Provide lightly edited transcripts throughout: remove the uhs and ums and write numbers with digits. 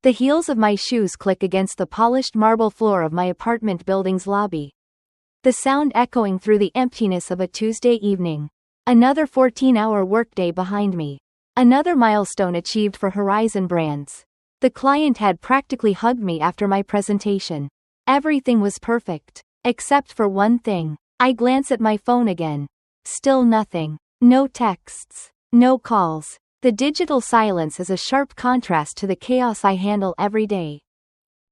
The heels of my shoes click against the polished marble floor of my apartment building's lobby. The sound echoing through the emptiness of a Tuesday evening. Another 14-hour workday behind me. Another milestone achieved for Horizon Brands. The client had practically hugged me after my presentation. Everything was perfect. Except for one thing. I glance at my phone again. Still nothing. No texts. No calls. The digital silence is a sharp contrast to the chaos I handle every day.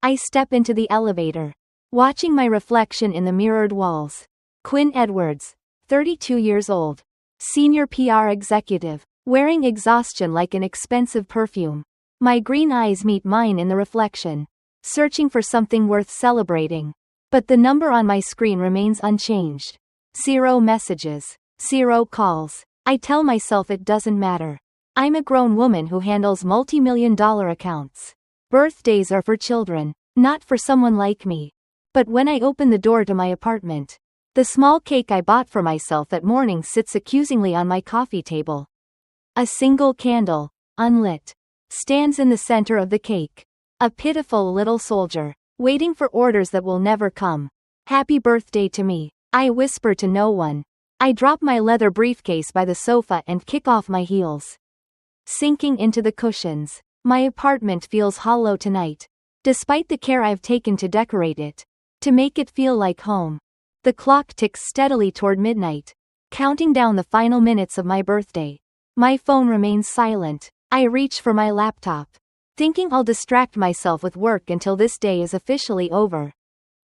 I step into the elevator. Watching my reflection in the mirrored walls. Quinn Edwards, 32 years old. Senior PR executive. Wearing exhaustion like an expensive perfume. My green eyes meet mine in the reflection. Searching for something worth celebrating. But the number on my screen remains unchanged. 0 messages. 0 calls. I tell myself it doesn't matter. I'm a grown woman who handles multi-million-dollar accounts. Birthdays are for children, not for someone like me. But when I open the door to my apartment, the small cake I bought for myself that morning sits accusingly on my coffee table. A single candle, unlit, stands in the center of the cake. A pitiful little soldier, waiting for orders that will never come. Happy birthday to me, I whisper to no one. I drop my leather briefcase by the sofa and kick off my heels. Sinking into the cushions, my apartment feels hollow tonight. Despite the care I've taken to decorate it, to make it feel like home. The clock ticks steadily toward midnight, counting down the final minutes of my birthday. My phone remains silent. I reach for my laptop, thinking I'll distract myself with work until this day is officially over.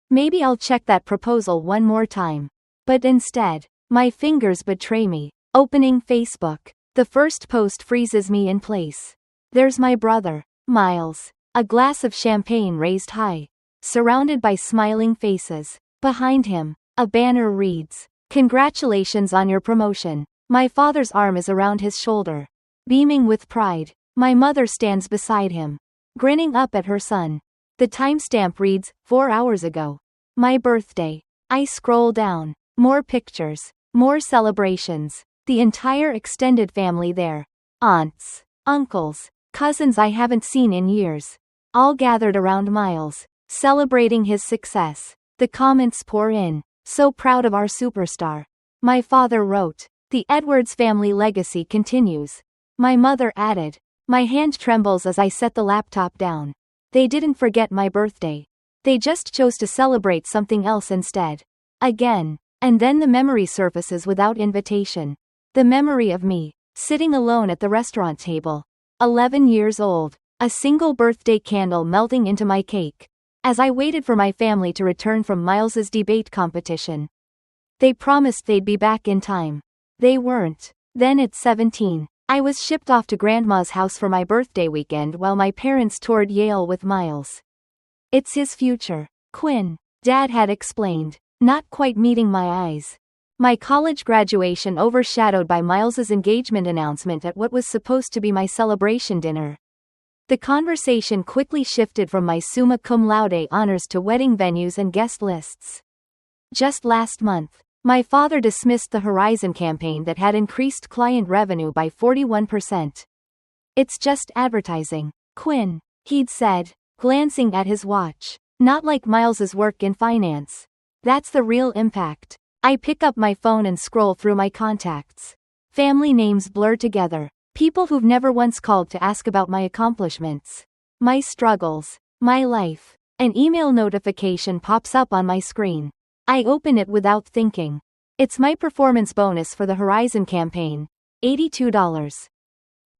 Maybe I'll check that proposal one more time. But instead, my fingers betray me. Opening Facebook. The first post freezes me in place. There's my brother, Miles. A glass of champagne raised high, surrounded by smiling faces. Behind him, a banner reads, "Congratulations on your promotion." My father's arm is around his shoulder. Beaming with pride, my mother stands beside him, grinning up at her son. The timestamp reads, 4 hours ago. My birthday. I scroll down. More pictures. More celebrations. The entire extended family there. Aunts, uncles, cousins I haven't seen in years. All gathered around Miles, celebrating his success. The comments pour in. So proud of our superstar. My father wrote, "The Edwards family legacy continues." My mother added. My hand trembles as I set the laptop down. They didn't forget my birthday. They just chose to celebrate something else instead. Again. And then the memory surfaces without invitation. The memory of me, sitting alone at the restaurant table. 11 years old. A single birthday candle melting into my cake. As I waited for my family to return from Miles's debate competition. They promised they'd be back in time. They weren't. Then at 17, I was shipped off to Grandma's house for my birthday weekend while my parents toured Yale with Miles. It's his future, Quinn, Dad had explained, not quite meeting my eyes. My college graduation overshadowed by Miles's engagement announcement at what was supposed to be my celebration dinner. The conversation quickly shifted from my summa cum laude honors to wedding venues and guest lists. Just last month, my father dismissed the Horizon campaign that had increased client revenue by 41%. "It's just advertising, Quinn," he'd said, glancing at his watch. "Not like Miles's work in finance. That's the real impact." I pick up my phone and scroll through my contacts. Family names blur together. People who've never once called to ask about my accomplishments, my struggles, my life. An email notification pops up on my screen. I open it without thinking. It's my performance bonus for the Horizon campaign. $82.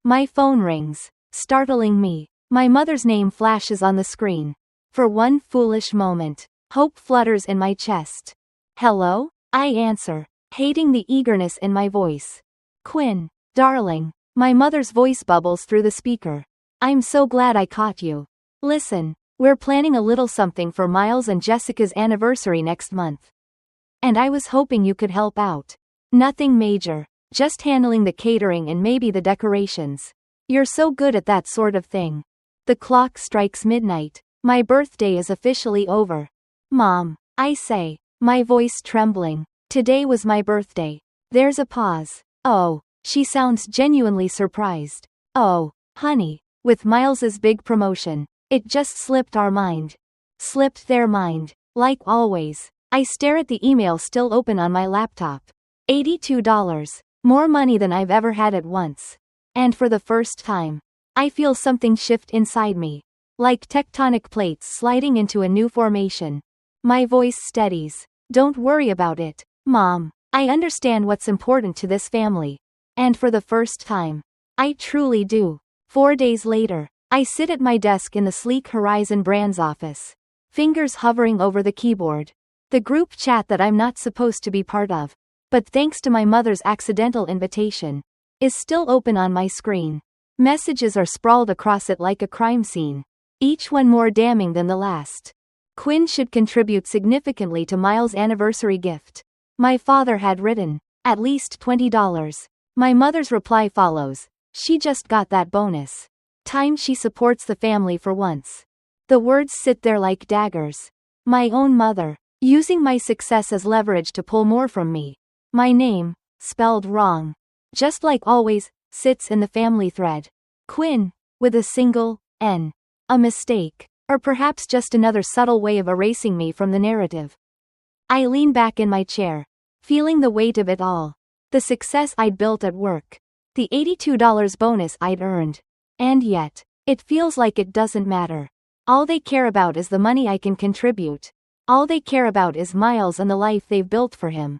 My phone rings, startling me. My mother's name flashes on the screen. For one foolish moment, hope flutters in my chest. "Hello?" I answer, hating the eagerness in my voice. "Quinn, darling." My mother's voice bubbles through the speaker. "I'm so glad I caught you. Listen, we're planning a little something for Miles and Jessica's anniversary next month. And I was hoping you could help out. Nothing major, just handling the catering and maybe the decorations. You're so good at that sort of thing." The clock strikes midnight. My birthday is officially over. "Mom," I say, my voice trembling. "Today was my birthday." There's a pause. "Oh." She sounds genuinely surprised. "Oh, honey, with Miles's big promotion. It just slipped our mind. Slipped their mind. Like always. I stare at the email still open on my laptop. $82. More money than I've ever had at once. And for the first time, I feel something shift inside me. Like tectonic plates sliding into a new formation. My voice steadies. Don't worry about it, Mom. I understand what's important to this family. And for the first time, I truly do. 4 days later, I sit at my desk in the sleek Horizon Brands office. Fingers hovering over the keyboard. The group chat that I'm not supposed to be part of, but thanks to my mother's accidental invitation, is still open on my screen. Messages are sprawled across it like a crime scene, each one more damning than the last. Quinn should contribute significantly to Miles' anniversary gift. My father had written, at least $20. My mother's reply follows, she just got that bonus. Time she supports the family for once. The words sit there like daggers. My own mother, using my success as leverage to pull more from me. My name, spelled wrong, just like always, sits in the family thread. Quinn, with a single N. A mistake, or perhaps just another subtle way of erasing me from the narrative. I lean back in my chair, feeling the weight of it all. The success I'd built at work. The $82 bonus I'd earned. And yet, it feels like it doesn't matter. All they care about is the money I can contribute. All they care about is Miles and the life they've built for him.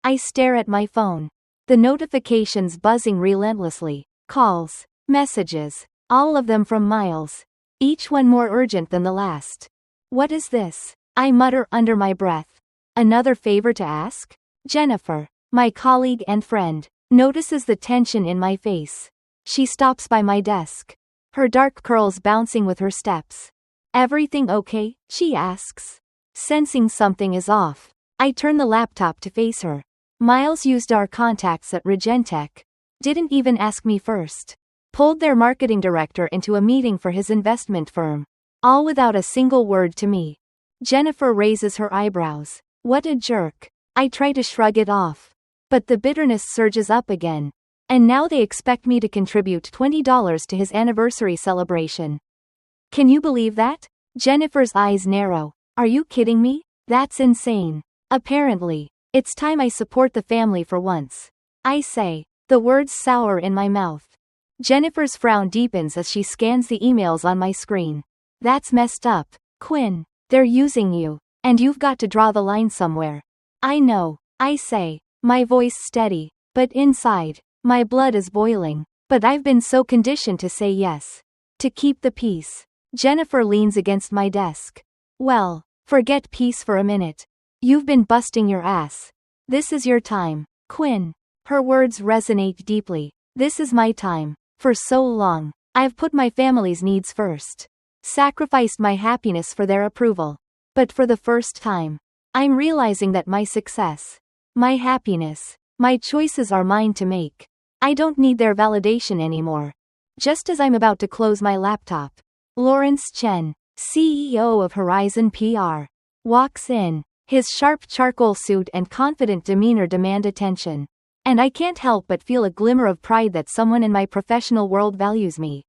I stare at my phone. The notifications buzzing relentlessly. Calls, messages, all of them from Miles. Each one more urgent than the last. What is this? I mutter under my breath. Another favor to ask? Jennifer, my colleague and friend, notices the tension in my face. She stops by my desk. Her dark curls bouncing with her steps. Everything okay? She asks. Sensing something is off, I turn the laptop to face her. Miles used our contacts at Regentech. Didn't even ask me first. Pulled their marketing director into a meeting for his investment firm. All without a single word to me. Jennifer raises her eyebrows. What a jerk. I try to shrug it off. But the bitterness surges up again. And now they expect me to contribute $20 to his anniversary celebration. Can you believe that? Jennifer's eyes narrow. Are you kidding me? That's insane. Apparently. It's time I support the family for once. I say, the words sour in my mouth. Jennifer's frown deepens as she scans the emails on my screen. That's messed up, Quinn. They're using you. And you've got to draw the line somewhere. I know, I say, my voice steady, but inside, my blood is boiling. But I've been so conditioned to say yes. To keep the peace. Jennifer leans against my desk. Well, forget peace for a minute. You've been busting your ass. This is your time, Quinn. Her words resonate deeply. This is my time. For so long, I've put my family's needs first. Sacrificed my happiness for their approval. But for the first time, I'm realizing that my success, my happiness, my choices are mine to make. I don't need their validation anymore. Just as I'm about to close my laptop, Lawrence Chen, CEO of Horizon PR, walks in. His sharp charcoal suit and confident demeanor demand attention. And I can't help but feel a glimmer of pride that someone in my professional world values me.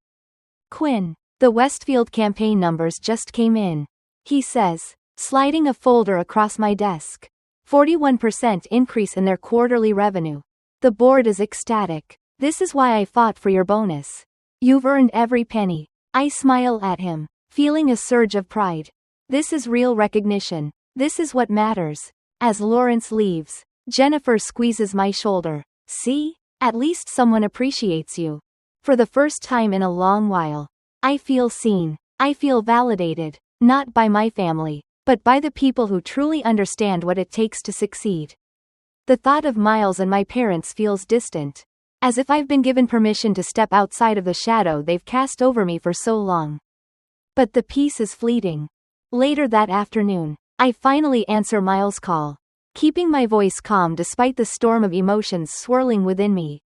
Quinn, the Westfield campaign numbers just came in, he says, sliding a folder across my desk. 41% increase in their quarterly revenue. The board is ecstatic. This is why I fought for your bonus. You've earned every penny. I smile at him, feeling a surge of pride. This is real recognition. This is what matters. As Lawrence leaves, Jennifer squeezes my shoulder. See? At least someone appreciates you. For the first time in a long while, I feel seen. I feel validated, not by my family, but by the people who truly understand what it takes to succeed. The thought of Miles and my parents feels distant, as if I've been given permission to step outside of the shadow they've cast over me for so long. But the peace is fleeting. Later that afternoon, I finally answer Miles' call, keeping my voice calm despite the storm of emotions swirling within me.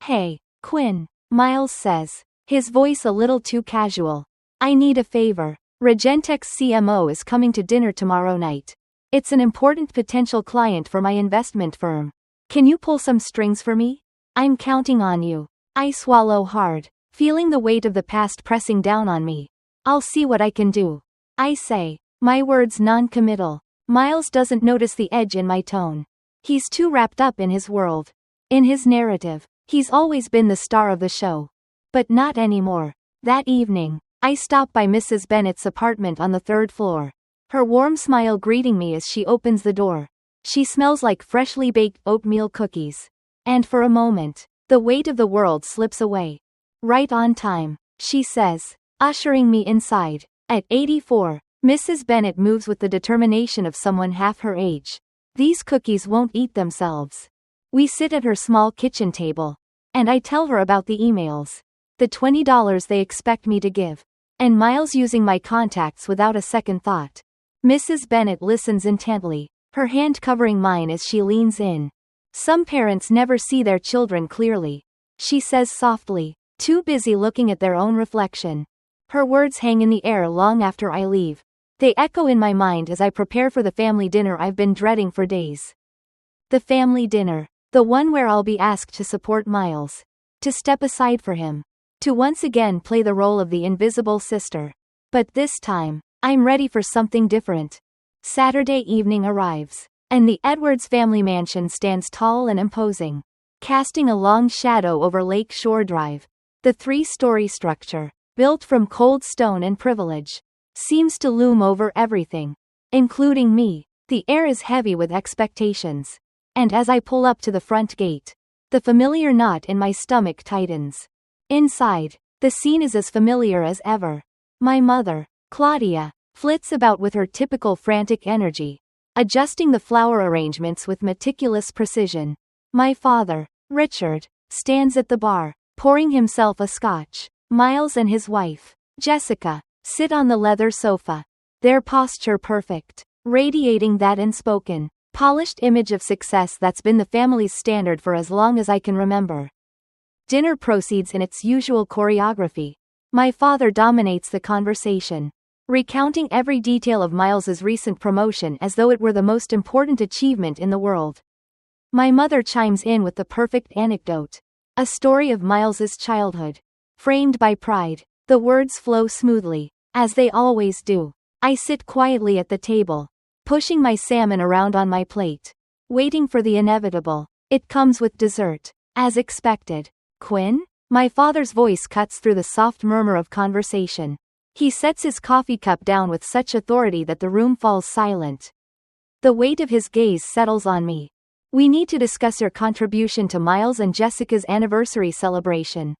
Hey, Quinn, Miles says, his voice a little too casual. I need a favor. Regentech's CMO is coming to dinner tomorrow night. It's an important potential client for my investment firm. Can you pull some strings for me? I'm counting on you. I swallow hard, feeling the weight of the past pressing down on me. I'll see what I can do. I say, my words non-committal. Miles doesn't notice the edge in my tone. He's too wrapped up in his world. In his narrative. He's always been the star of the show. But not anymore. That evening, I stop by Mrs. Bennett's apartment on the 3rd floor. Her warm smile greeting me as she opens the door. She smells like freshly baked oatmeal cookies. And for a moment, the weight of the world slips away. Right on time, she says, ushering me inside. At 84, Mrs. Bennett moves with the determination of someone half her age. These cookies won't eat themselves. We sit at her small kitchen table. And I tell her about the emails. The $20 they expect me to give. And Miles using my contacts without a second thought. Mrs. Bennett listens intently, her hand covering mine as she leans in. Some parents never see their children clearly. She says softly, too busy looking at their own reflection. Her words hang in the air long after I leave. They echo in my mind as I prepare for the family dinner I've been dreading for days. The family dinner. The one where I'll be asked to support Miles. To step aside for him. To once again play the role of the invisible sister. But this time, I'm ready for something different. Saturday evening arrives. And the Edwards family mansion stands tall and imposing. Casting a long shadow over Lake Shore Drive. The 3-story structure, built from cold stone and privilege, seems to loom over everything. Including me. The air is heavy with expectations. And as I pull up to the front gate, the familiar knot in my stomach tightens. Inside, the scene is as familiar as ever. My mother, Claudia, flits about with her typical frantic energy, adjusting the flower arrangements with meticulous precision. My father, Richard, stands at the bar, pouring himself a scotch. Miles and his wife, Jessica, sit on the leather sofa, their posture perfect, radiating that unspoken, polished image of success that's been the family's standard for as long as I can remember. Dinner proceeds in its usual choreography. My father dominates the conversation, recounting every detail of Miles's recent promotion as though it were the most important achievement in the world. My mother chimes in with the perfect anecdote. A story of Miles's childhood. Framed by pride, the words flow smoothly, as they always do. I sit quietly at the table, pushing my salmon around on my plate, waiting for the inevitable. It comes with dessert, as expected. Quinn? My father's voice cuts through the soft murmur of conversation. He sets his coffee cup down with such authority that the room falls silent. The weight of his gaze settles on me. We need to discuss your contribution to Miles and Jessica's anniversary celebration.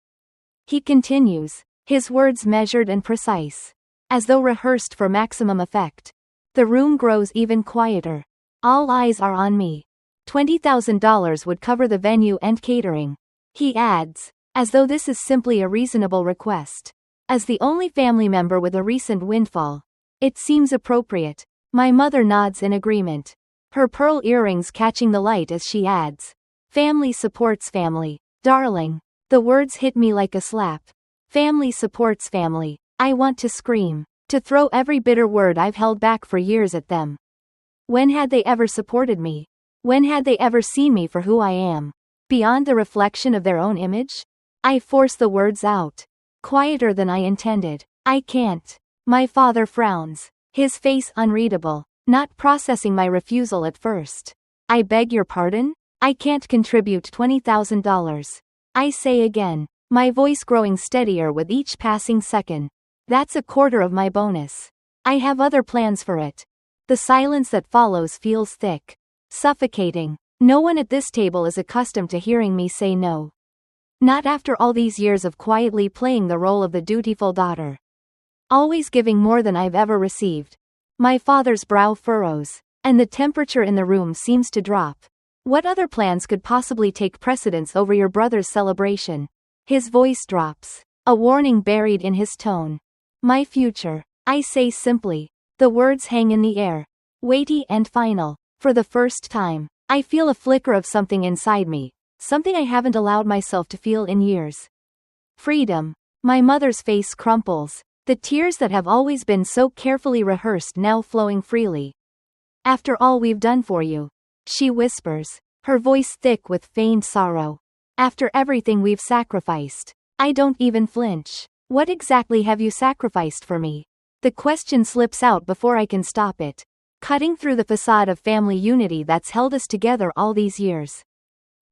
He continues, his words measured and precise, as though rehearsed for maximum effect. The room grows even quieter. All eyes are on me. $20,000 would cover the venue and catering. He adds, as though this is simply a reasonable request. As the only family member with a recent windfall, it seems appropriate. My mother nods in agreement, her pearl earrings catching the light as she adds, family supports family, darling. The words hit me like a slap. Family supports family. I want to scream. To throw every bitter word I've held back for years at them. When had they ever supported me? When had they ever seen me for who I am? Beyond the reflection of their own image? I force the words out. Quieter than I intended. I can't. My father frowns, his face unreadable, not processing my refusal at first. I beg your pardon? I can't contribute $20,000. I say again, my voice growing steadier with each passing second. That's a quarter of my bonus. I have other plans for it. The silence that follows feels thick, suffocating. No one at this table is accustomed to hearing me say no. Not after all these years of quietly playing the role of the dutiful daughter. Always giving more than I've ever received. My father's brow furrows, and the temperature in the room seems to drop. What other plans could possibly take precedence over your brother's celebration? His voice drops, a warning buried in his tone. My future, I say simply. The words hang in the air, weighty and final. For the first time, I feel a flicker of something inside me, something I haven't allowed myself to feel in years. Freedom. My mother's face crumples, the tears that have always been so carefully rehearsed now flowing freely. After all we've done for you, she whispers, her voice thick with feigned sorrow. After everything we've sacrificed, I don't even flinch. What exactly have you sacrificed for me? The question slips out before I can stop it, cutting through the facade of family unity that's held us together all these years.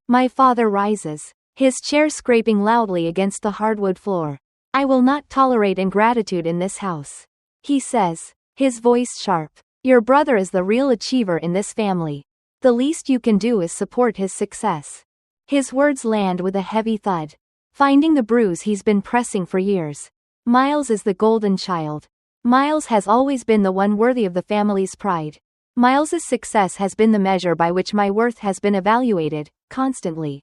My father rises, his chair scraping loudly against the hardwood floor. I will not tolerate ingratitude in this house, he says, his voice sharp. Your brother is the real achiever in this family. The least you can do is support his success. His words land with a heavy thud, finding the bruise he's been pressing for years. Miles is the golden child. Miles has always been the one worthy of the family's pride. Miles's success has been the measure by which my worth has been evaluated, constantly.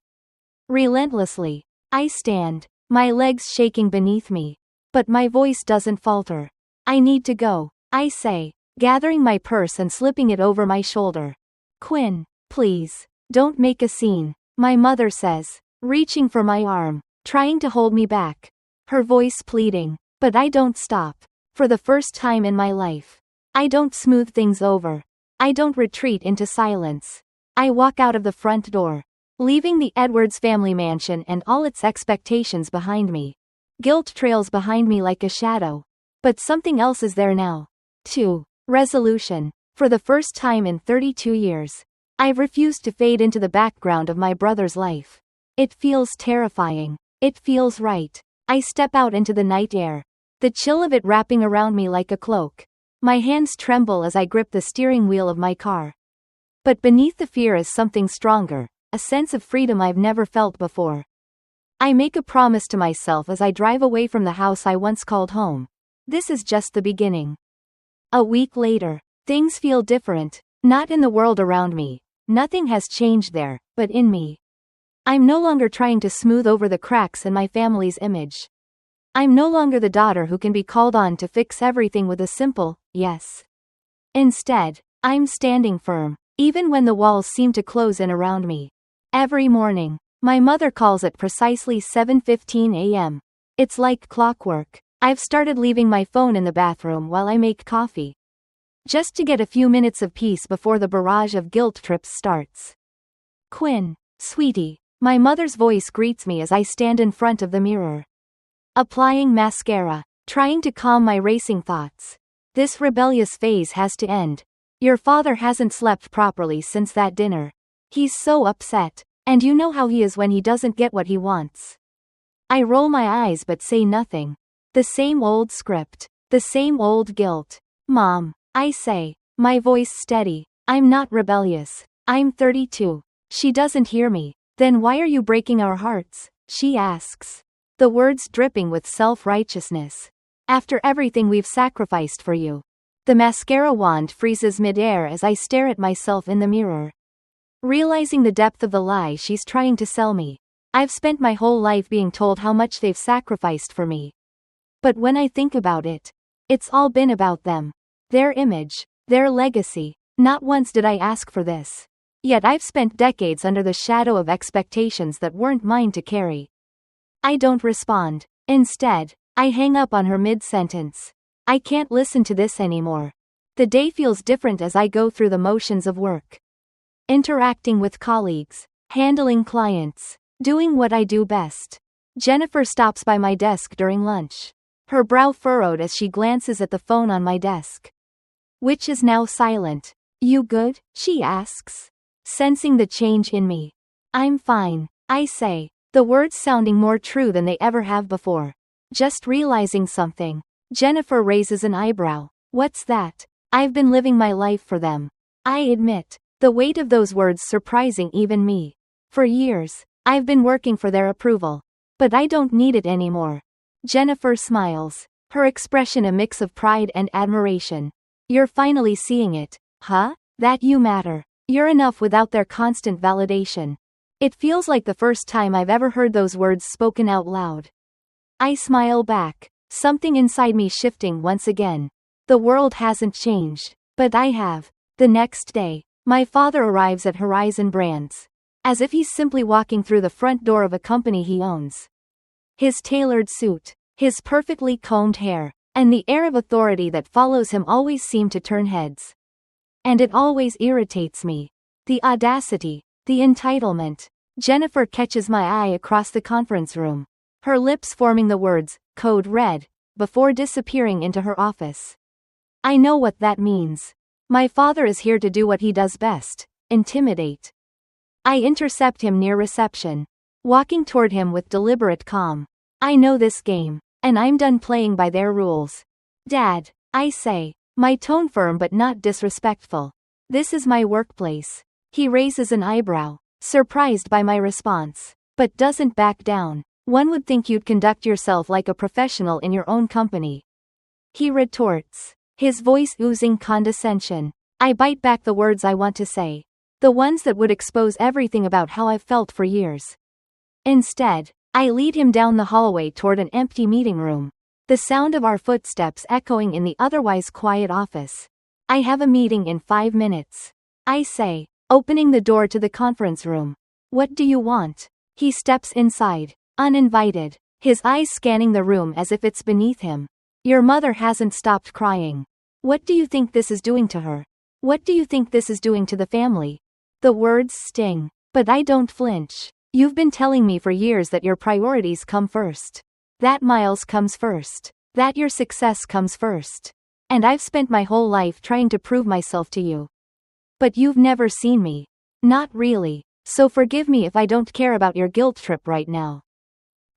Relentlessly. I stand, my legs shaking beneath me. But my voice doesn't falter. I need to go, I say, gathering my purse and slipping it over my shoulder. Quinn, please, don't make a scene, my mother says, reaching for my arm, trying to hold me back. Her voice pleading, but I don't stop. For the first time in my life, I don't smooth things over. I don't retreat into silence. I walk out of the front door, leaving the Edwards family mansion and all its expectations behind me. Guilt trails behind me like a shadow. But something else is there now. 2. Resolution. For the first time in 32 years, I've refused to fade into the background of my brother's life. It feels terrifying. It feels right. I step out into the night air, the chill of it wrapping around me like a cloak. My hands tremble as I grip the steering wheel of my car. But beneath the fear is something stronger, a sense of freedom I've never felt before. I make a promise to myself as I drive away from the house I once called home. This is just the beginning. A week later, things feel different, not in the world around me. Nothing has changed there, but in me. I'm no longer trying to smooth over the cracks in my family's image. I'm no longer the daughter who can be called on to fix everything with a simple, yes. Instead, I'm standing firm, even when the walls seem to close in around me. Every morning, my mother calls at precisely 7:15 a.m. It's like clockwork. I've started leaving my phone in the bathroom while I make coffee, just to get a few minutes of peace before the barrage of guilt trips starts. Quinn, sweetie, my mother's voice greets me as I stand in front of the mirror, applying mascara, trying to calm my racing thoughts. This rebellious phase has to end. Your father hasn't slept properly since that dinner. He's so upset, and you know how he is when he doesn't get what he wants. I roll my eyes but say nothing. The same old script, the same old guilt. Mom, I say, my voice steady, I'm not rebellious. I'm 32. She doesn't hear me. Then why are you breaking our hearts? She asks, the words dripping with self-righteousness. After everything we've sacrificed for you. The mascara wand freezes mid-air as I stare at myself in the mirror, realizing the depth of the lie she's trying to sell me. I've spent my whole life being told how much they've sacrificed for me. But when I think about it, it's all been about them. Their image, their legacy. Not once did I ask for this. Yet I've spent decades under the shadow of expectations that weren't mine to carry. I don't respond. Instead, I hang up on her mid-sentence. I can't listen to this anymore. The day feels different as I go through the motions of work. Interacting with colleagues, handling clients, doing what I do best. Jennifer stops by my desk during lunch, her brow furrowed as she glances at the phone on my desk, which is now silent. You good? She asks, sensing the change in me. I'm fine, I say, the words sounding more true than they ever have before. Just realizing something. Jennifer raises an eyebrow. What's that? I've been living my life for them. I admit, the weight of those words surprising even me. For years, I've been working for their approval. But I don't need it anymore. Jennifer smiles, her expression a mix of pride and admiration. You're finally seeing it, huh? That you matter. You're enough without their constant validation. It feels like the first time I've ever heard those words spoken out loud. I smile back, something inside me shifting once again. The world hasn't changed, but I have. The next day, my father arrives at Horizon Brands, as if he's simply walking through the front door of a company he owns. His tailored suit, his perfectly combed hair, and the air of authority that follows him always seem to turn heads. And it always irritates me. The audacity, the entitlement. Jennifer catches my eye across the conference room, her lips forming the words, code red, before disappearing into her office. I know what that means. My father is here to do what he does best, intimidate. I intercept him near reception, walking toward him with deliberate calm. I know this game, and I'm done playing by their rules. Dad, I say, my tone firm but not disrespectful. This is my workplace. He raises an eyebrow, surprised by my response, but doesn't back down. One would think you'd conduct yourself like a professional in your own company. He retorts, his voice oozing condescension. I bite back the words I want to say, the ones that would expose everything about how I've felt for years. Instead, I lead him down the hallway toward an empty meeting room, the sound of our footsteps echoing in the otherwise quiet office. I have a meeting in 5 minutes, I say, opening the door to the conference room. What do you want? He steps inside, uninvited, his eyes scanning the room as if it's beneath him. Your mother hasn't stopped crying. What do you think this is doing to her? What do you think this is doing to the family? The words sting, but I don't flinch. You've been telling me for years that your priorities come first. That Miles comes first. That your success comes first. And I've spent my whole life trying to prove myself to you. But you've never seen me. Not really. So forgive me if I don't care about your guilt trip right now.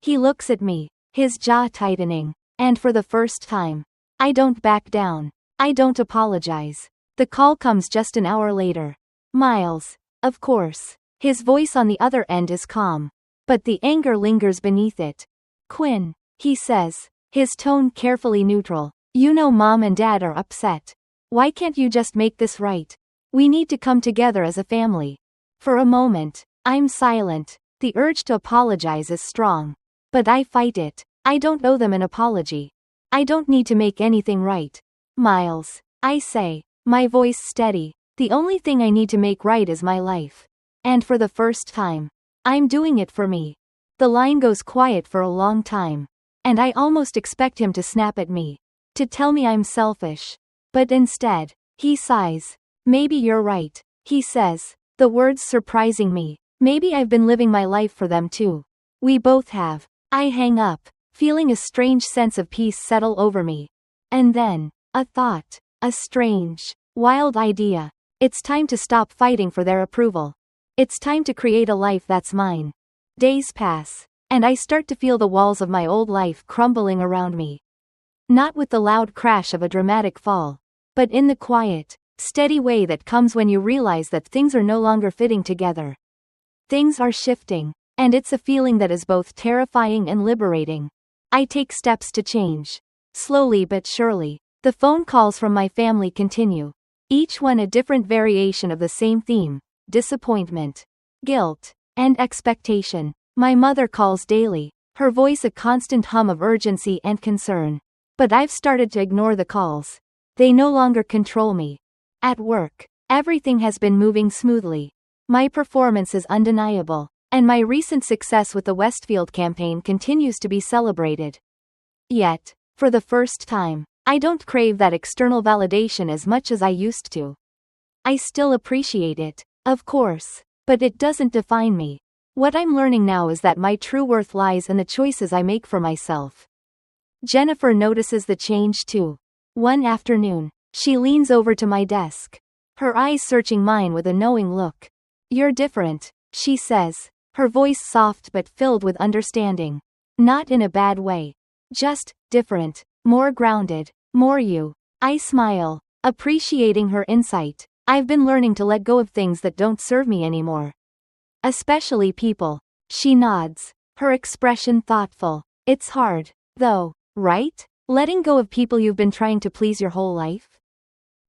He looks at me, his jaw tightening, and for the first time, I don't back down. I don't apologize. The call comes just an hour later. Miles, of course. His voice on the other end is calm, but the anger lingers beneath it. Quinn, he says, his tone carefully neutral. You know Mom and Dad are upset. Why can't you just make this right? We need to come together as a family. For a moment, I'm silent. The urge to apologize is strong. But I fight it. I don't owe them an apology. I don't need to make anything right. Miles, I say, my voice steady. The only thing I need to make right is my life. And for the first time, I'm doing it for me. The line goes quiet for a long time. And I almost expect him to snap at me. To tell me I'm selfish. But instead, he sighs. Maybe you're right, he says, the words surprising me. Maybe I've been living my life for them too. We both have. I hang up, feeling a strange sense of peace settle over me. And then, a thought. A strange, wild idea. It's time to stop fighting for their approval. It's time to create a life that's mine. Days pass, and I start to feel the walls of my old life crumbling around me. Not with the loud crash of a dramatic fall, but in the quiet, steady way that comes when you realize that things are no longer fitting together. Things are shifting, and it's a feeling that is both terrifying and liberating. I take steps to change. Slowly but surely, the phone calls from my family continue. Each one a different variation of the same theme: disappointment, guilt, and expectation. My mother calls daily, her voice a constant hum of urgency and concern. But I've started to ignore the calls. They no longer control me. At work, everything has been moving smoothly. My performance is undeniable, and my recent success with the Westfield campaign continues to be celebrated. Yet, for the first time, I don't crave that external validation as much as I used to. I still appreciate it, of course, but it doesn't define me. What I'm learning now is that my true worth lies in the choices I make for myself. Jennifer notices the change too. One afternoon, she leans over to my desk, her eyes searching mine with a knowing look. You're different, she says, her voice soft but filled with understanding. Not in a bad way. Just different, more grounded, more you. I smile, appreciating her insight. I've been learning to let go of things that don't serve me anymore. Especially people. She nods, her expression thoughtful. It's hard, though, right? Letting go of people you've been trying to please your whole life?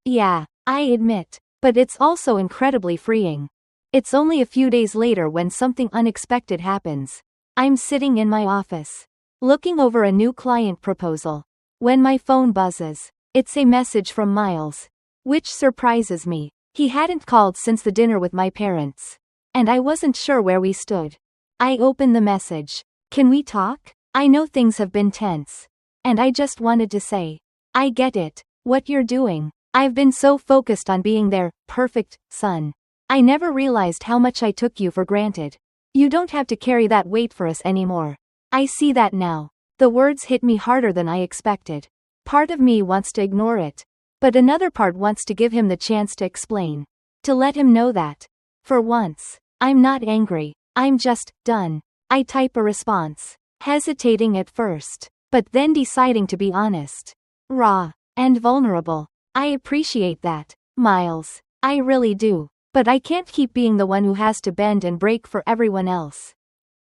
Yeah, I admit, but it's also incredibly freeing. It's only a few days later when something unexpected happens. I'm sitting in my office, looking over a new client proposal, when my phone buzzes. It's a message from Miles, which surprises me. He hadn't called since the dinner with my parents, and I wasn't sure where we stood. I open the message. Can we talk? I know things have been tense, and I just wanted to say, I get it, what you're doing. I've been so focused on being their perfect son. I never realized how much I took you for granted. You don't have to carry that weight for us anymore. I see that now. The words hit me harder than I expected. Part of me wants to ignore it, but another part wants to give him the chance to explain. To let him know that, for once, I'm not angry, I'm just done. I type a response, hesitating at first, but then deciding to be honest. Raw and vulnerable. I appreciate that, Miles. I really do. But I can't keep being the one who has to bend and break for everyone else.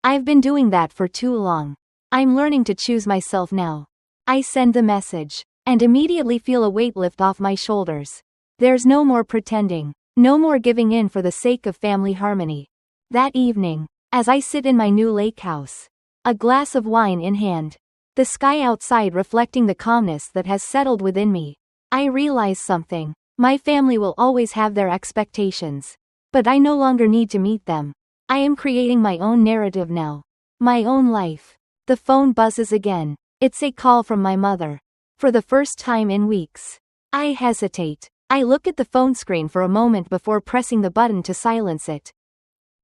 I've been doing that for too long. I'm learning to choose myself now. I send the message, and immediately feel a weight lift off my shoulders. There's no more pretending, no more giving in for the sake of family harmony. That evening, as I sit in my new lake house, a glass of wine in hand, the sky outside reflecting the calmness that has settled within me, I realize something. My family will always have their expectations, but I no longer need to meet them. I am creating my own narrative now. My own life. The phone buzzes again. It's a call from my mother. For the first time in weeks. I hesitate. I look at the phone screen for a moment before pressing the button to silence it.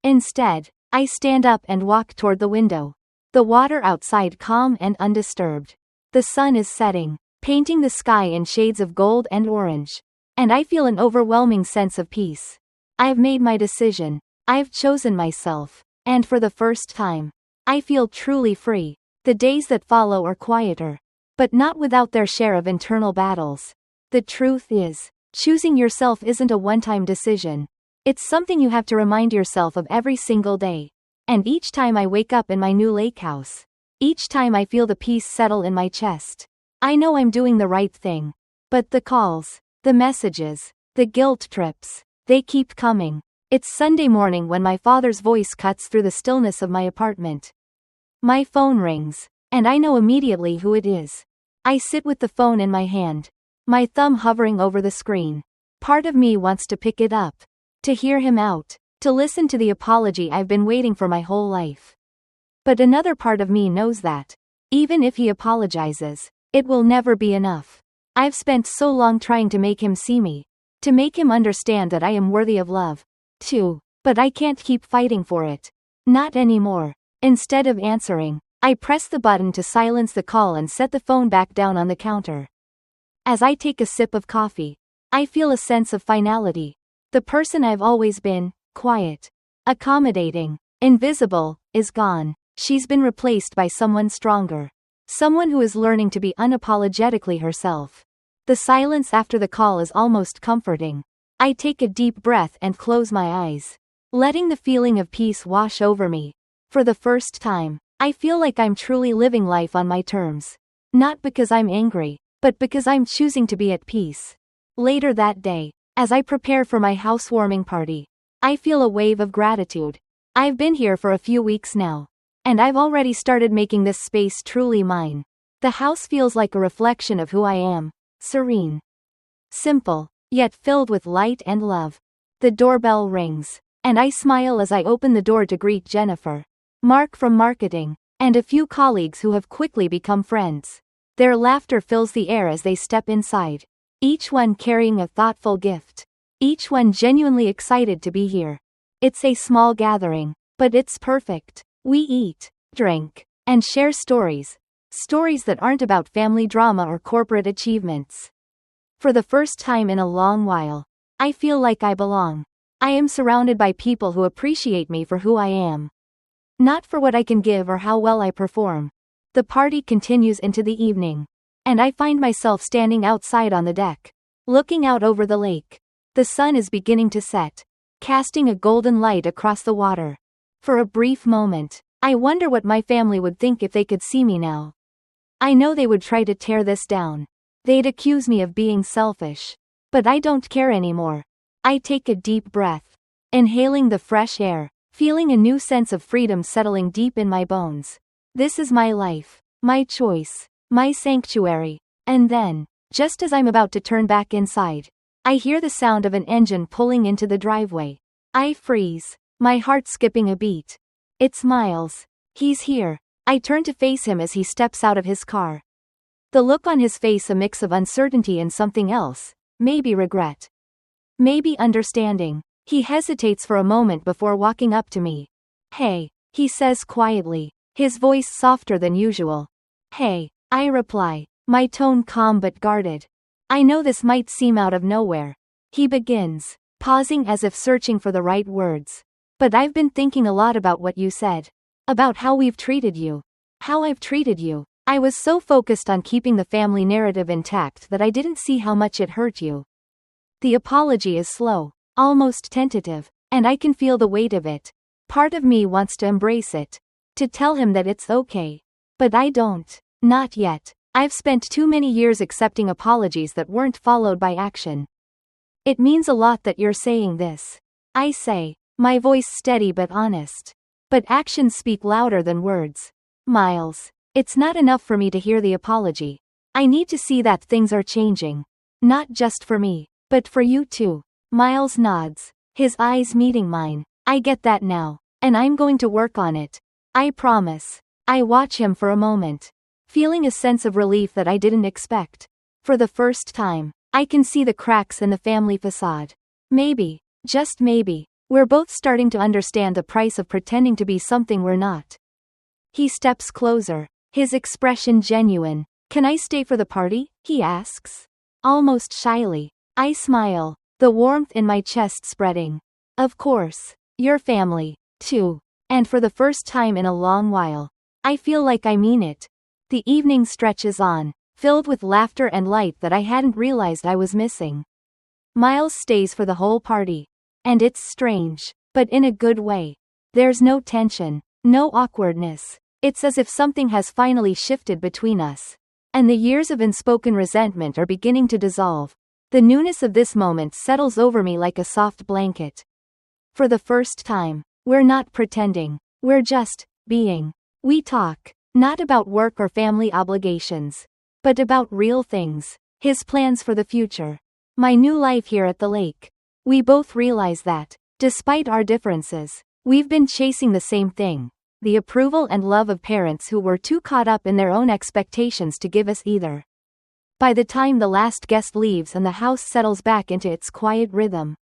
Instead, I stand up and walk toward the window. The water outside calm and undisturbed. The sun is setting, painting the sky in shades of gold and orange. And I feel an overwhelming sense of peace. I've made my decision. I've chosen myself. And for the first time, I feel truly free. The days that follow are quieter, but not without their share of internal battles. The truth is, choosing yourself isn't a one-time decision. It's something you have to remind yourself of every single day. And each time I wake up in my new lake house, each time I feel the peace settle in my chest, I know I'm doing the right thing. But the calls, the messages, the guilt trips, they keep coming. It's Sunday morning when my father's voice cuts through the stillness of my apartment. My phone rings, and I know immediately who it is. I sit with the phone in my hand, my thumb hovering over the screen. Part of me wants to pick it up, to hear him out, to listen to the apology I've been waiting for my whole life. But another part of me knows that, even if he apologizes, it will never be enough. I've spent so long trying to make him see me, to make him understand that I am worthy of love, too, but I can't keep fighting for it. Not anymore. Instead of answering, I press the button to silence the call and set the phone back down on the counter. As I take a sip of coffee, I feel a sense of finality. The person I've always been, quiet, accommodating, invisible, is gone. She's been replaced by someone stronger. Someone who is learning to be unapologetically herself. The silence after the call is almost comforting. I take a deep breath and close my eyes, letting the feeling of peace wash over me. For the first time, I feel like I'm truly living life on my terms. Not because I'm angry, but because I'm choosing to be at peace. Later that day, as I prepare for my housewarming party, I feel a wave of gratitude. I've been here for a few weeks now, and I've already started making this space truly mine. The house feels like a reflection of who I am, serene, simple, yet filled with light and love. The doorbell rings, and I smile as I open the door to greet Jennifer, Mark from marketing, and a few colleagues who have quickly become friends. Their laughter fills the air as they step inside, each one carrying a thoughtful gift, each one genuinely excited to be here. It's a small gathering, but it's perfect. We eat, drink, and share stories. Stories that aren't about family drama or corporate achievements. For the first time in a long while, I feel like I belong. I am surrounded by people who appreciate me for who I am, not for what I can give or how well I perform. The party continues into the evening, and I find myself standing outside on the deck, looking out over the lake. The sun is beginning to set, casting a golden light across the water. For a brief moment, I wonder what my family would think if they could see me now. I know they would try to tear this down. They'd accuse me of being selfish. But I don't care anymore. I take a deep breath, inhaling the fresh air, feeling a new sense of freedom settling deep in my bones. This is my life, my choice, my sanctuary. And then, just as I'm about to turn back inside, I hear the sound of an engine pulling into the driveway. I freeze, my heart skipping a beat. It's Miles. He's here. I turn to face him as he steps out of his car. The look on his face a mix of uncertainty and something else, maybe regret. Maybe understanding. He hesitates for a moment before walking up to me. "Hey," he says quietly, his voice softer than usual. Hey, I reply, my tone calm but guarded. I know this might seem out of nowhere. He begins, pausing as if searching for the right words. But I've been thinking a lot about what you said. About how we've treated you. How I've treated you. I was so focused on keeping the family narrative intact that I didn't see how much it hurt you. The apology is slow, almost tentative, and I can feel the weight of it. Part of me wants to embrace it. To tell him that it's okay. But I don't. Not yet. I've spent too many years accepting apologies that weren't followed by action. It means a lot that you're saying this. I say, my voice steady but honest. But actions speak louder than words. Miles, it's not enough for me to hear the apology. I need to see that things are changing. Not just for me, but for you too. Miles nods, his eyes meeting mine. I get that now, and I'm going to work on it. I promise. I watch him for a moment, feeling a sense of relief that I didn't expect. For the first time, I can see the cracks in the family facade. Maybe, just maybe, we're both starting to understand the price of pretending to be something we're not. He steps closer, his expression genuine. Can I stay for the party? He asks. Almost shyly. I smile, the warmth in my chest spreading. Of course. Your family, too. And for the first time in a long while, I feel like I mean it. The evening stretches on, filled with laughter and light that I hadn't realized I was missing. Miles stays for the whole party. And it's strange, but in a good way. There's no tension, no awkwardness. It's as if something has finally shifted between us. And the years of unspoken resentment are beginning to dissolve. The newness of this moment settles over me like a soft blanket. For the first time, we're not pretending. We're just being. We talk, not about work or family obligations, but about real things. His plans for the future. My new life here at the lake. We both realize that, despite our differences, we've been chasing the same thing. The approval and love of parents who were too caught up in their own expectations to give us either. By the time the last guest leaves and the house settles back into its quiet rhythm,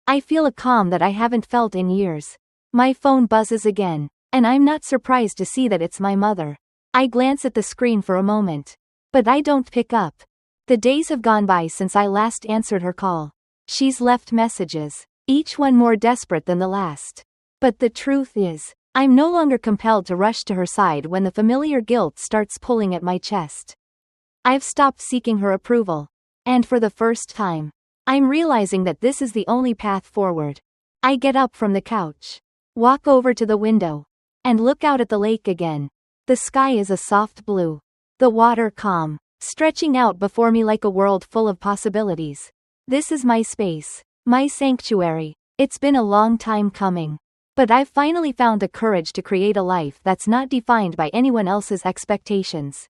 I feel a calm that I haven't felt in years. My phone buzzes again, and I'm not surprised to see that it's my mother. I glance at the screen for a moment, but I don't pick up. The days have gone by since I last answered her call. She's left messages, each one more desperate than the last. But the truth is, I'm no longer compelled to rush to her side when the familiar guilt starts pulling at my chest. I've stopped seeking her approval. And for the first time, I'm realizing that this is the only path forward. I get up from the couch, walk over to the window, and look out at the lake again. The sky is a soft blue. The water calm, stretching out before me like a world full of possibilities. This is my space, my sanctuary. It's been a long time coming. But I've finally found the courage to create a life that's not defined by anyone else's expectations.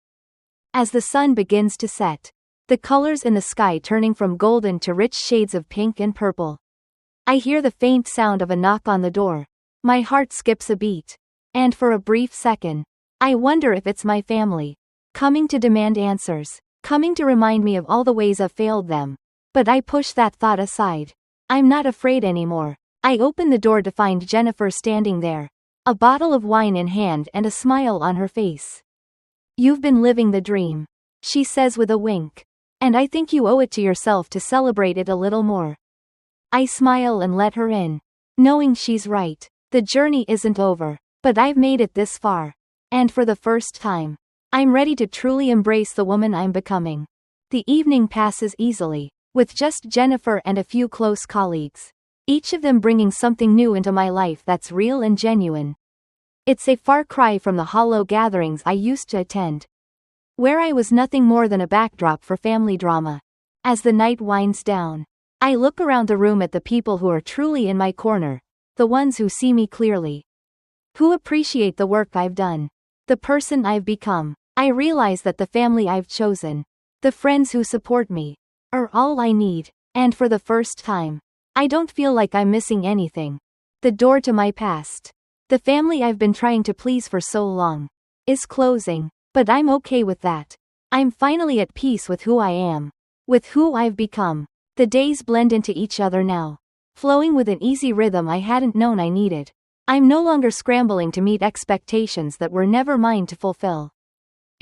As the sun begins to set, the colors in the sky turning from golden to rich shades of pink and purple, I hear the faint sound of a knock on the door. My heart skips a beat. And for a brief second, I wonder if it's my family, coming to demand answers, coming to remind me of all the ways I've failed them. But I push that thought aside. I'm not afraid anymore. I open the door to find Jennifer standing there, a bottle of wine in hand and a smile on her face. You've been living the dream, she says with a wink. And I think you owe it to yourself to celebrate it a little more. I smile and let her in, knowing she's right. The journey isn't over, but I've made it this far. And for the first time, I'm ready to truly embrace the woman I'm becoming. The evening passes easily, with just Jennifer and a few close colleagues, each of them bringing something new into my life that's real and genuine. It's a far cry from the hollow gatherings I used to attend, where I was nothing more than a backdrop for family drama. As the night winds down, I look around the room at the people who are truly in my corner, the ones who see me clearly, who appreciate the work I've done, the person I've become. I realize that the family I've chosen, the friends who support me, are all I need. And for the first time, I don't feel like I'm missing anything. The door to my past, the family I've been trying to please for so long, is closing. But I'm okay with that. I'm finally at peace with who I am, with who I've become. The days blend into each other now, flowing with an easy rhythm I hadn't known I needed. I'm no longer scrambling to meet expectations that were never mine to fulfill.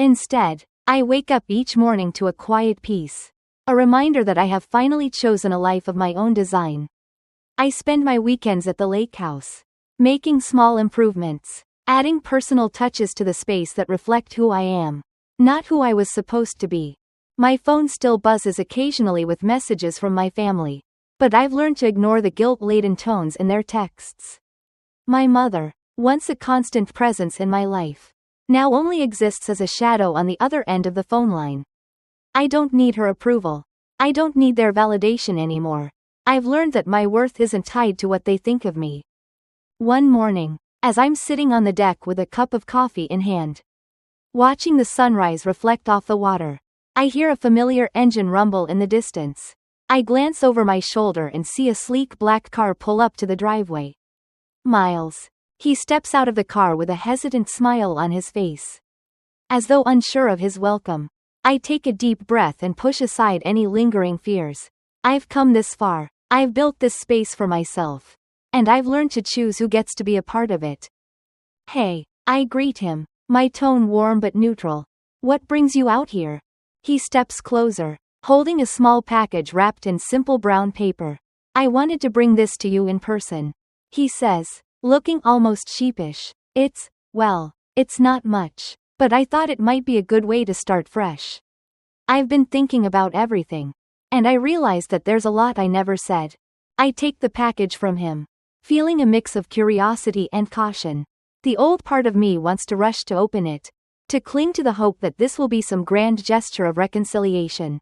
Instead, I wake up each morning to a quiet peace. A reminder that I have finally chosen a life of my own design. I spend my weekends at the lake house, making small improvements, adding personal touches to the space that reflect who I am, not who I was supposed to be. My phone still buzzes occasionally with messages from my family, but I've learned to ignore the guilt-laden tones in their texts. My mother, once a constant presence in my life, now only exists as a shadow on the other end of the phone line. I don't need her approval. I don't need their validation anymore. I've learned that my worth isn't tied to what they think of me. One morning, as I'm sitting on the deck with a cup of coffee in hand, watching the sunrise reflect off the water, I hear a familiar engine rumble in the distance. I glance over my shoulder and see a sleek black car pull up to the driveway. Miles. He steps out of the car with a hesitant smile on his face, as though unsure of his welcome. I take a deep breath and push aside any lingering fears. I've come this far. I've built this space for myself. And I've learned to choose who gets to be a part of it. Hey, I greet him, my tone warm but neutral. What brings you out here? He steps closer, holding a small package wrapped in simple brown paper. I wanted to bring this to you in person, he says, looking almost sheepish. It's not much, but I thought it might be a good way to start fresh. I've been thinking about everything, and I realized that there's a lot I never said. I take the package from him, feeling a mix of curiosity and caution. The old part of me wants to rush to open it, to cling to the hope that this will be some grand gesture of reconciliation.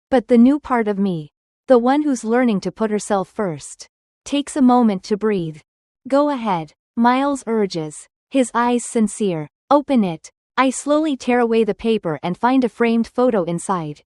But the new part of me, the one who's learning to put herself first, takes a moment to breathe. Go ahead, Miles urges, his eyes sincere. Open it. I slowly tear away the paper and find a framed photo inside.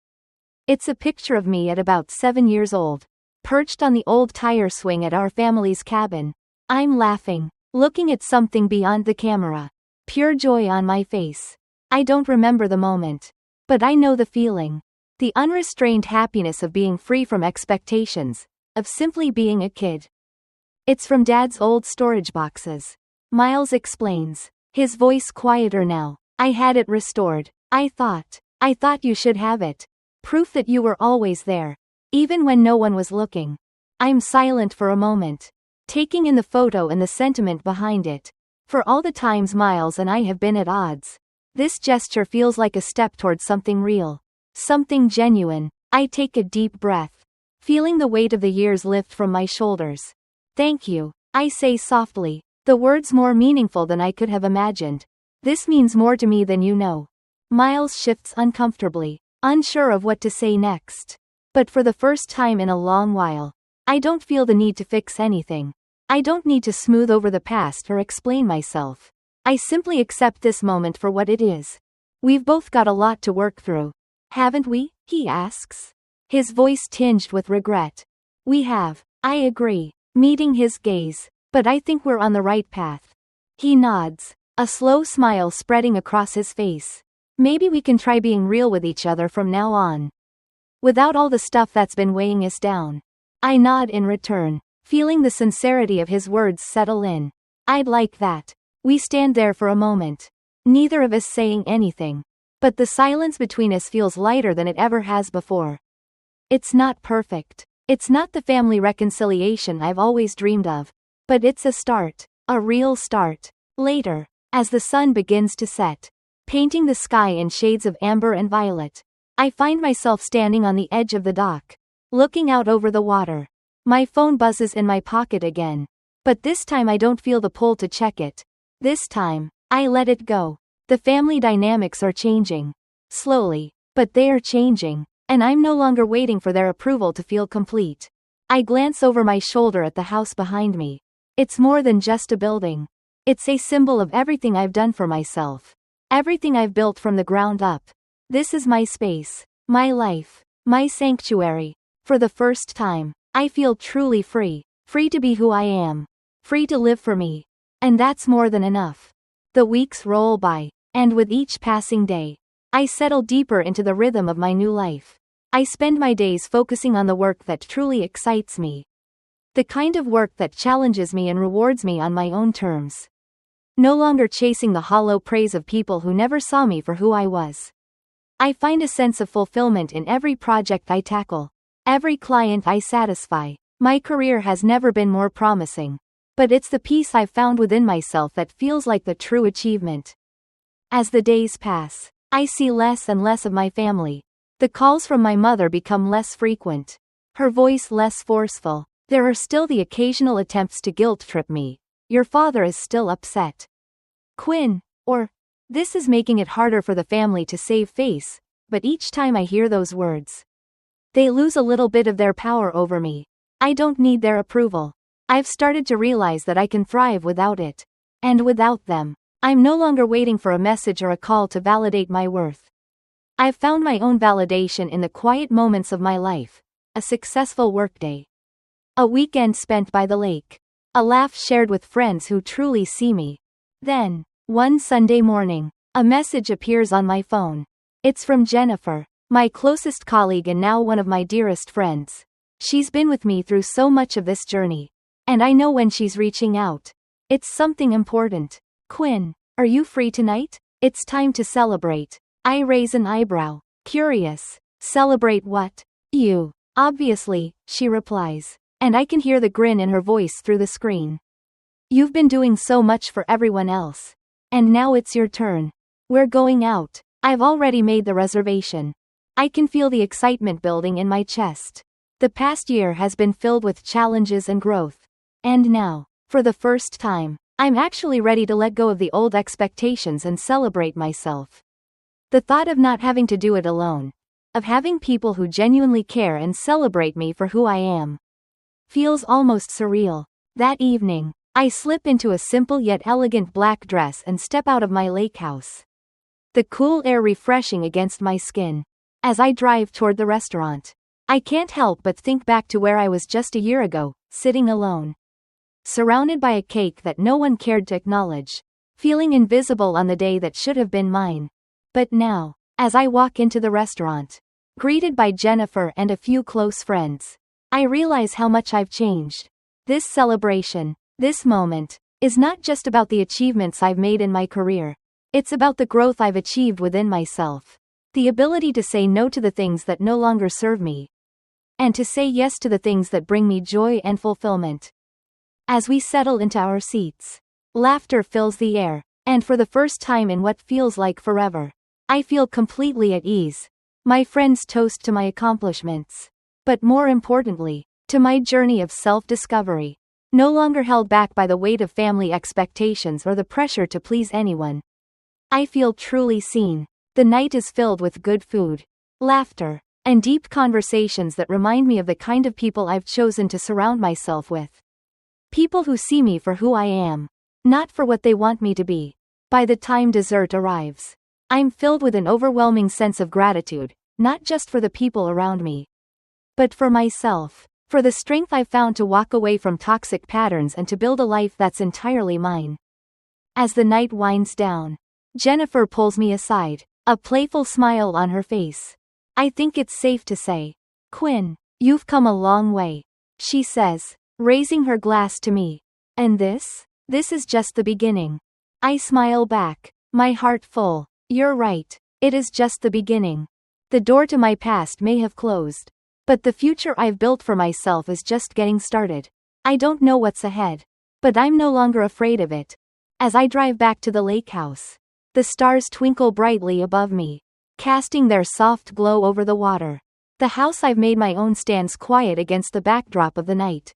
It's a picture of me at about 7 years old, perched on the old tire swing at our family's cabin. I'm laughing, looking at something beyond the camera. Pure joy on my face. I don't remember the moment, but I know the feeling. The unrestrained happiness of being free from expectations, of simply being a kid. It's from Dad's old storage boxes, Miles explains, his voice quieter now. I had it restored. I thought you should have it. Proof that you were always there, even when no one was looking. I'm silent for a moment, taking in the photo and the sentiment behind it. For all the times Miles and I have been at odds, this gesture feels like a step towards something real, something genuine. I take a deep breath, feeling the weight of the years lift from my shoulders. Thank you, I say softly, the words more meaningful than I could have imagined. This means more to me than you know. Miles shifts uncomfortably, unsure of what to say next. But for the first time in a long while, I don't feel the need to fix anything. I don't need to smooth over the past or explain myself. I simply accept this moment for what it is. We've both got a lot to work through, haven't we? He asks, his voice tinged with regret. We have, I agree, meeting his gaze, but I think we're on the right path. He nods, a slow smile spreading across his face. Maybe we can try being real with each other from now on, without all the stuff that's been weighing us down. I nod in return, feeling the sincerity of his words settle in. I'd like that. We stand there for a moment, neither of us saying anything, but the silence between us feels lighter than it ever has before. It's not perfect. It's not the family reconciliation I've always dreamed of, but it's a start, a real start. Later, as the sun begins to set, painting the sky in shades of amber and violet, I find myself standing on the edge of the dock, looking out over the water. My phone buzzes in my pocket again, but this time I don't feel the pull to check it. This time, I let it go. The family dynamics are changing. Slowly, but they are changing, and I'm no longer waiting for their approval to feel complete. I glance over my shoulder at the house behind me. It's more than just a building. It's a symbol of everything I've done for myself. Everything I've built from the ground up. This is my space, my life, my sanctuary. For the first time, I feel truly free. Free to be who I am. Free to live for me. And that's more than enough. The weeks roll by, and with each passing day, I settle deeper into the rhythm of my new life. I spend my days focusing on the work that truly excites me. The kind of work that challenges me and rewards me on my own terms. no longer chasing the hollow praise of people who never saw me for who I was. I find a sense of fulfillment in every project I tackle, every client I satisfy. My career has never been more promising. But it's the peace I've found within myself that feels like the true achievement. As the days pass, I see less and less of my family. The calls from my mother become less frequent, her voice less forceful. There are still the occasional attempts to guilt-trip me. Your father is still upset, Quinn, or, this is making it harder for the family to save face, but each time I hear those words, they lose a little bit of their power over me. I don't need their approval. I've started to realize that I can thrive without it. And without them, I'm no longer waiting for a message or a call to validate my worth. I've found my own validation in the quiet moments of my life. A successful workday, a weekend spent by the lake, a laugh shared with friends who truly see me. Then, one Sunday morning, a message appears on my phone. It's from Jennifer, my closest colleague and now one of my dearest friends. She's been with me through so much of this journey. And I know when she's reaching out, it's something important. Quinn, are you free tonight? It's time to celebrate. I raise an eyebrow, curious. Celebrate what? You. Obviously, she replies. And I can hear the grin in her voice through the screen. You've been doing so much for everyone else. And now it's your turn. We're going out. I've already made the reservation. I can feel the excitement building in my chest. The past year has been filled with challenges and growth. And now, for the first time, I'm actually ready to let go of the old expectations and celebrate myself. The thought of not having to do it alone, of having people who genuinely care and celebrate me for who I am, feels almost surreal. That evening, I slip into a simple yet elegant black dress and step out of my lake house. The cool air refreshing against my skin. As I drive toward the restaurant, I can't help but think back to where I was just a year ago, sitting alone, surrounded by a cake that no one cared to acknowledge, feeling invisible on the day that should have been mine. But now, as I walk into the restaurant, greeted by Jennifer and a few close friends, I realize how much I've changed. This celebration, this moment, is not just about the achievements I've made in my career. It's about the growth I've achieved within myself. The ability to say no to the things that no longer serve me, and to say yes to the things that bring me joy and fulfillment. As we settle into our seats, laughter fills the air, and for the first time in what feels like forever, I feel completely at ease. My friends toast to my accomplishments, but more importantly, to my journey of self-discovery, no longer held back by the weight of family expectations or the pressure to please anyone. I feel truly seen. The night is filled with good food, laughter, and deep conversations that remind me of the kind of people I've chosen to surround myself with. People who see me for who I am, not for what they want me to be. By the time dessert arrives, I'm filled with an overwhelming sense of gratitude, not just for the people around me, but for myself, for the strength I've found to walk away from toxic patterns and to build a life that's entirely mine. As the night winds down, Jennifer pulls me aside, a playful smile on her face. I think it's safe to say, Quinn, you've come a long way, she says, raising her glass to me. And this is just the beginning. I smile back, my heart full. You're right, it is just the beginning. The door to my past may have closed, but the future I've built for myself is just getting started. I don't know what's ahead, but I'm no longer afraid of it. As I drive back to the lake house, the stars twinkle brightly above me, casting their soft glow over the water. The house I've made my own stands quiet against the backdrop of the night,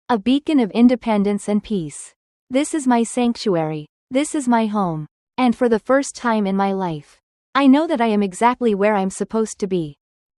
a beacon of independence and peace. This is my sanctuary. This is my home. And for the first time in my life, I know that I am exactly where I'm supposed to be.